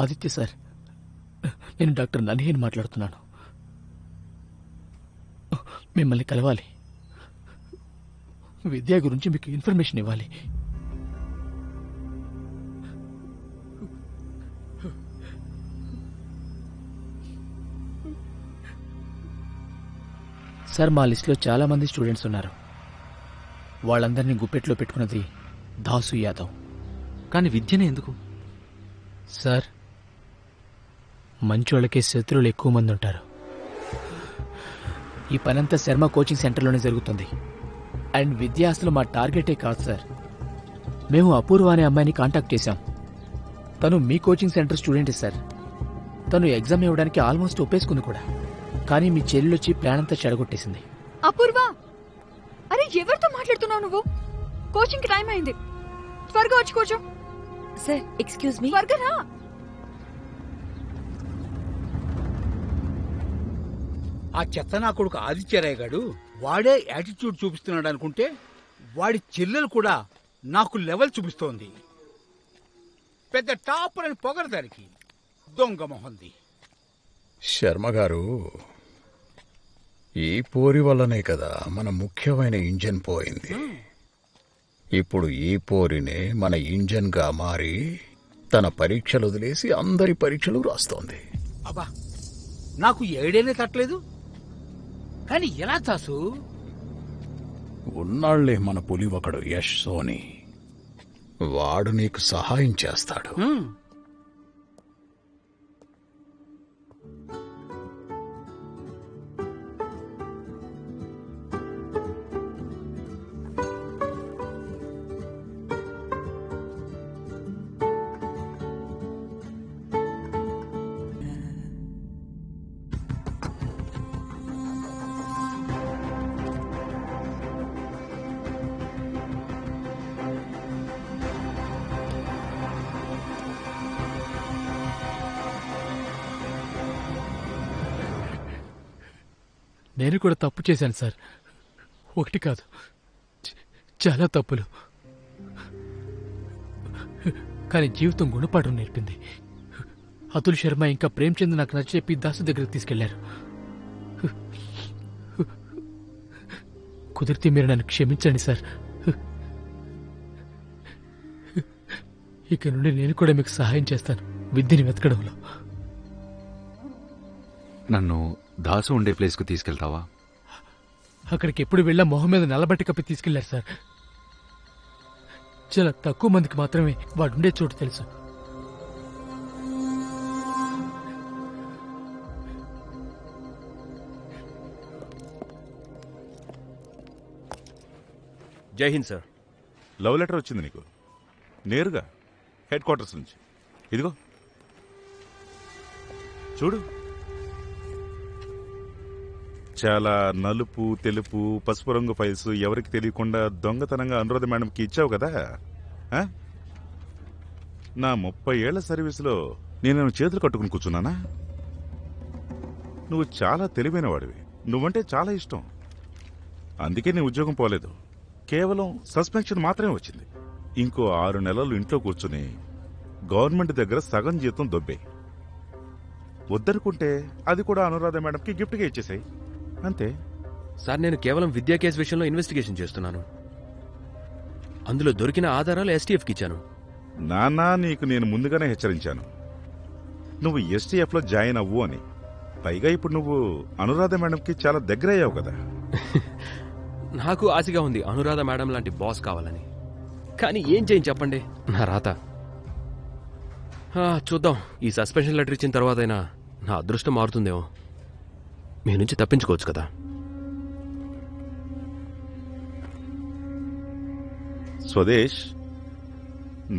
Aditya sir, నేను doctor నన్హేని మాట్లాడుతున్నాను. మిమ్మల్ని కలవాలి. విద్య గురించి మీకు ఇన్ఫర్మేషన్ ఇవ్వాలి. సార్, మా లిస్టులో చాలా మంది స్టూడెంట్స్ ఉన్నారు. వాళ్ళందరినీ గుప్పెట్లో పెట్టుకున్నది దాసు యాదవ్. కానీ విద్యనే ఎందుకు? సార్, మంచోళ్ళకే శత్రువులు ఎక్కువ మంది ఉంటారు. ఈ పనంతా శర్మ కోచింగ్ సెంటర్లోనే జరుగుతుంది. అండ్ విద్య అసలు మా టార్గెటే కాదు సార్. మేము అపూర్వ అనే అమ్మాయిని కాంటాక్ట్ చేశాం. తను మీ కోచింగ్ సెంటర్ స్టూడెంటే సార్. తను ఎగ్జామ్ ఇవ్వడానికి ఆల్మోస్ట్ ఒప్పేసుకుంది కూడా. కానీ మీ చెల్లెలొచ్చి ప్లాన్ అంతా చెడగొట్టేసింది. అపూర్వ, అరే ఎవరితో మాట్లాడుతున్నావు నువ్వు? కోచింగ్ టైం అయింది, త్వరగా వచ్చి కూర్చో. Sir, excuse me. త్వరగా రా. ఆ చెత్త నా కొడుకు ఆదిత్యరాయ్ గాడు వాడే యాటిట్యూడ్ చూపిస్తున్నాడు అనుకుంటే వాడి చెల్లెలు కూడా నాకు లెవెల్ చూపిస్తోంది. పెద్ద టాపర్ అని పొగరు దానికి. దొంగ మొహంది. శర్మ గారు, ఈ పోరి వల్లనే కదా మన ముఖ్యమైన ఇంజన్ పోయింది. ఇప్పుడు ఈ పోరినే మన ఇంజన్ గా మారి తన పరీక్షలు వదిలేసి అందరి పరీక్షలు రాస్తోంది. అబ్బా, నాకు ఏడేనే తట్టలేదు. కానీ ఎలా చాసు? ఉన్నాళ్లే మన పులి ఒకడు యష్ సోని. వాడు నీకు సహాయం చేస్తాడు. నేను కూడా తప్పు చేశాను సార్. ఒకటి కాదు, చాలా తప్పులు. కానీ జీవితం గుణపాఠం నేర్పింది. అతుల్ శర్మ ఇంకా ప్రేమ్చంద్ నాకు నచ్చ చెప్పి దాసు దగ్గరికి తీసుకెళ్లారు. కుదిరితే మీరు నన్ను క్షమించండి సార్. ఇక నుండి నేను కూడా మీకు సహాయం చేస్తాను విద్యని వెతకడంలో. నన్ను దాసు ఉండే ప్లేస్కు తీసుకెళ్తావా? అక్కడికి ఎప్పుడు వెళ్ళా మొహం మీద నల్లబట్టి కప్పి తీసుకెళ్లారు సార్. చాలా తక్కువ మందికి మాత్రమే వాడుండే చోటు తెలుసు. జై హింద్ సార్. లవ్ లెటర్ వచ్చింది నీకు నేరుగా హెడ్ క్వార్టర్స్ నుంచి. ఇదిగో చూడు. చాలా నలుపు, తెలుపు, పసుపు రంగు ఫైల్స్ ఎవరికి తెలియకుండా దొంగతనంగా అనురాధ మేడంకి ఇచ్చావు కదా. నా 30 ఏళ్ల సర్వీసులో నేను చేతులు కట్టుకుని కూర్చున్నానా? నువ్వు చాలా తెలివైన వాడివి. నువ్వంటే చాలా ఇష్టం. అందుకే నీ ఉద్యోగం పోలేదు. కేవలం సస్పెన్షన్ మాత్రమే వచ్చింది. ఇంకో 6 నెలలు ఇంట్లో కూర్చుని గవర్నమెంట్ దగ్గర సగం జీతం దొబ్బే. వద్దనుకుంటే అది కూడా అనురాధ మేడంకి గిఫ్ట్గా ఇచ్చేసాయి. అంతే సార్. నేను కేవలం విద్యా కేసు విషయంలో ఇన్వెస్టిగేషన్ చేస్తున్నాను. అందులో దొరికిన ఆధారాలు ఎస్టీఎఫ్కి ఇచ్చాను. నాన్నా, నీకు నేను ముందుగానే హెచ్చరించాను నువ్వు ఎస్టీఎఫ్ లో జాయిన్ అవ్వు అని. పైగా ఇప్పుడు నువ్వు అనురాధ మేడంకి చాలా దగ్గరయ్యావు కదా. నాకు ఆశగా ఉంది అనురాధ మేడం లాంటి బాస్ కావాలని. కానీ ఏం చేయని చెప్పండి, నా రాత. చూద్దాం, ఈ సస్పెన్షన్ లెటర్ ఇచ్చిన తర్వాతైనా నా అదృష్టం మారుతుందేమో. మీ నుంచి తప్పించుకోవచ్చు కదా. స్వదేశ్,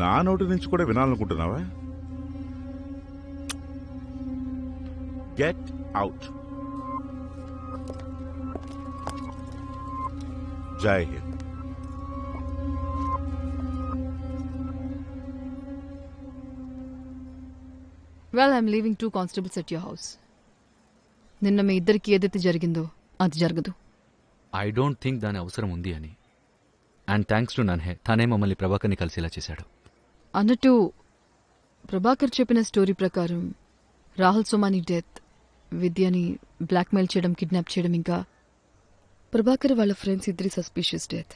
నా నోటి నుంచి కూడా వినాలనుకుంటున్నావా? Get out. జై హింద్. Well, I'm leaving 2 constables at your house. నిన్న మీ ఇద్దరికి ఏదైతే జరిగిందో అది జరగదు. ఐ డోంట్ థింక్ దాని అవసరం ఉంది అని. అండ్ థ్యాంక్స్ టు నన్హే, తనే మమ్మల్ని ప్రభాకర్ని కలిసేలా చేశాడు. అన్నట్టు ప్రభాకర్ చెప్పిన స్టోరీ ప్రకారం రాహుల్ సోమాని డెత్, విద్యని బ్లాక్మెయిల్ చేయడం, కిడ్నాప్ చేయడం, ఇంకా ప్రభాకర్ వాళ్ళ ఫ్రెండ్స్ ఇద్దరి సస్పీషియస్ డెత్,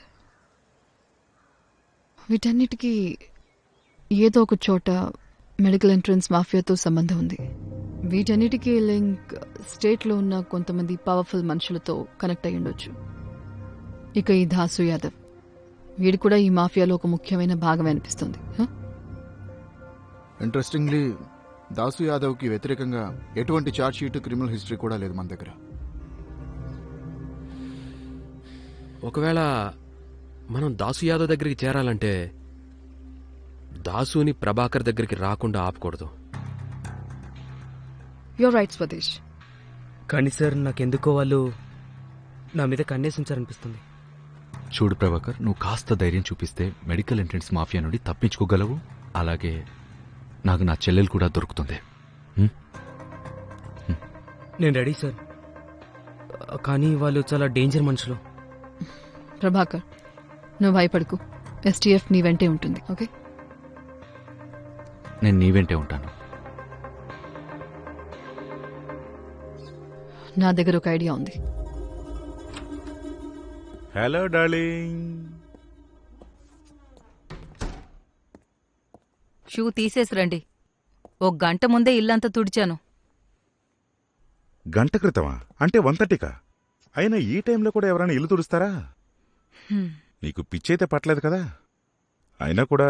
వీటన్నిటికీ ఏదో ఒక చోట మెడికల్ ఎంట్రన్స్ మాఫియాతో సంబంధం ఉంది. వీటన్నిటికీ లింక్ స్టేట్లో ఉన్న కొంతమంది పవర్ఫుల్ మనుషులతో కనెక్ట్ అయి ఉండొచ్చు. ఇక ఈ దాసు యాదవ్, వీడు కూడా ఈ మాఫియాలో ఒక ముఖ్యమైన భాగం అనిపిస్తుంది. ఇంట్రెస్టింగ్లీ దాసు యాదవ్కి వ్యతిరేకంగా ఎటువంటి ఛార్జ్ షీట్, క్రిమినల్ హిస్టరీ కూడా లేదు మన దగ్గర. ఒకవేళ మనం దాసు యాదవ్ దగ్గరికి చేరాలంటే దాసుని ప్రభాకర్ దగ్గరికి రాకుండా ఆపకూడదు. You're right Swades. కానీ సార్ నాకెందుకో వాళ్ళు నా మీద కన్నేసి ఉంచారనిపిస్తుంది. చూడు ప్రభాకర్, నువ్వు కాస్త ధైర్యం చూపిస్తే మెడికల్ ఎంట్రన్స్ మాఫియా నుండి తప్పించుకోగలవు. అలాగే నాకు నా చెల్లెలు కూడా దొరుకుతుంది. నేను రెడీ సార్, కానీ వాళ్ళు చాలా డేంజర్ మనుషులు. ప్రభాకర్, నువ్వు భయపడకు. ఎస్టీఎఫ్ నీ వెంటే ఉంటుంది. ఓకే, నేను నీ వెంటే ఉంటాను. నా దగ్గర ఒక ఐడియా ఉంది. Hello darling. షూ తీసేసి రండి. ఓ గంట ముందే ఇల్లంతా తుడిచాను. గంట క్రితమా? అంటే 1:30కా? అయినా ఈ టైంలో కూడా ఎవరైనా ఇల్లు తుడుస్తారా? నీకు పిచ్చైతే పట్టలేదు కదా. అయినా కూడా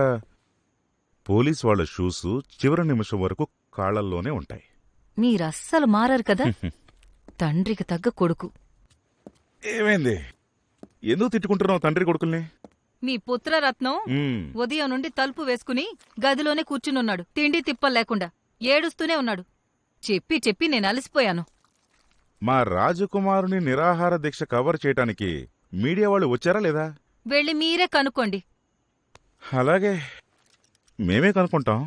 పోలీస్ వాళ్ళ షూస్ చివరి నిమిషం వరకు కాళ్లల్లోనే ఉంటాయి. మీరస్సలు మారారు కదా. తండ్రికి తగ్గ కొడుకు. ఏమైంది? ఎందుకు తిట్టుకుంటున్నావు తండ్రి కొడుకుల్ని? మీ పుత్రరత్నం ఉదయం నుండి తలుపు వేసుకుని గదిలోనే కూర్చునున్నాడు, తిండి తిప్పలు లేకుండా ఏడుస్తూనే ఉన్నాడు. చెప్పి చెప్పి నేను అలసిపోయాను. మా రాజకుమారుని నిరాహార దీక్ష కవర్ చేయటానికి మీడియా వాళ్ళు వచ్చారా లేదా? వెళ్ళి మీరే కనుక్కోండి. అలాగే, మేమే కనుక్కుంటాం.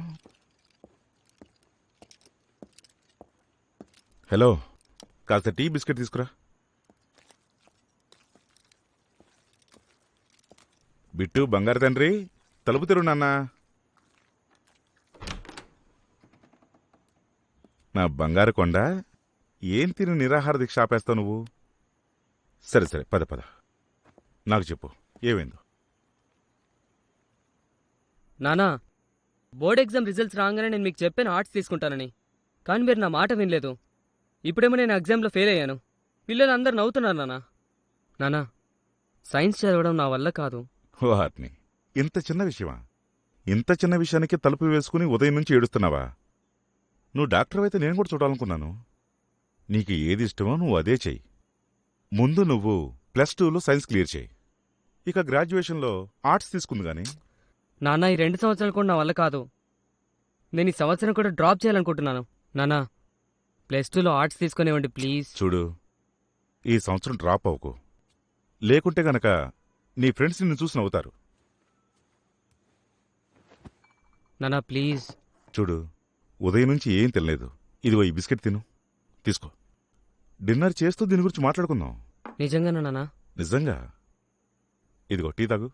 హలో, కాస్త టీ బిస్కెట్ తీసుకురా. బిట్టు, బంగారు తండ్రి, తలుపు తెరు నాన్నా. నా బంగారు కొండ, ఏం తిని నిరాహార దీక్ష ఆపేస్తావు నువ్వు? సరే సరే, పద పద. నాకు చెప్పు, ఏమైందో? నానా, బోర్డ్ ఎగ్జామ్ రిజల్ట్స్ రాగానే నేను మీకు చెప్పాను ఆర్ట్స్ తీసుకుంటానని. కానీ మీరు నా మాట వినలేదు. ఇప్పుడేమో నేను ఎగ్జామ్లో ఫెయిల్ అయ్యాను. పిల్లలు అందరు నవ్వుతున్నారు నానా. నానా, సైన్స్ చదవడం నా వల్ల కాదు. వాటిని ఇంత చిన్న విషయమా? ఇంత చిన్న విషయానికి తలుపు వేసుకుని ఉదయం నుంచి ఏడుస్తున్నావా? నువ్వు డాక్టర్ అయితే నేను కూడా చూడాలనుకున్నాను. నీకు ఏది ఇష్టమో నువ్వు అదే చెయ్యి. ముందు నువ్వు +2లో సైన్స్ క్లియర్ చేయి. ఇక గ్రాడ్యుయేషన్లో ఆర్ట్స్ తీసుకుంది గాని. నాన్న, ఈ 2 సంవత్సరాలు కూడా నా వల్ల కాదు. నేను ఈ సంవత్సరం కూడా డ్రాప్ చేయాలనుకుంటున్నాను. నానా, +2లో ఆర్ట్స్ తీసుకునేవ్వండి ప్లీజ్. చూడు, ఈ సంవత్సరం డ్రాప్ అవ్వకు. లేకుంటే గనక నీ ఫ్రెండ్స్ నిన్ను చూసి నవ్వుతారు. నానా ప్లీజ్. చూడు, ఉదయం నుంచి ఏం తినలేదు. ఇదిగో ఈ బిస్కెట్ తిను, తీసుకో. డిన్నర్ చేస్తూ దీని గురించి మాట్లాడుకుందాం. నిజంగానా నానా? నిజంగా. ఇదిగో టీ తాగు.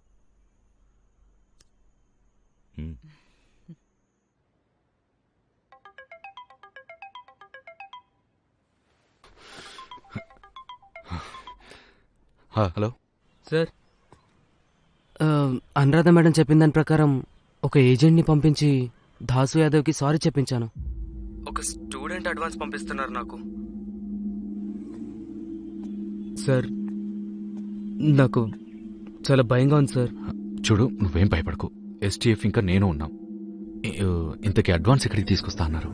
హలో సార్, అనురాధ మేడం చెప్పిన దాని ప్రకారం ఒక ఏజెంట్ని పంపించి దాసు యాదవ్కి సారీ చెప్పించాను. ఒక స్టూడెంట్ అడ్వాన్స్ పంపిస్తున్నారు నాకు. సార్, నాకు చాలా భయంగా ఉంది సార్. చూడు, నువ్వేం భయపడకు. ఎస్టీఎఫ్ ఇంకా నేను ఉన్నాం. ఇంతకీ అడ్వాన్స్ ఎక్కడికి తీసుకొస్తా అన్నారు?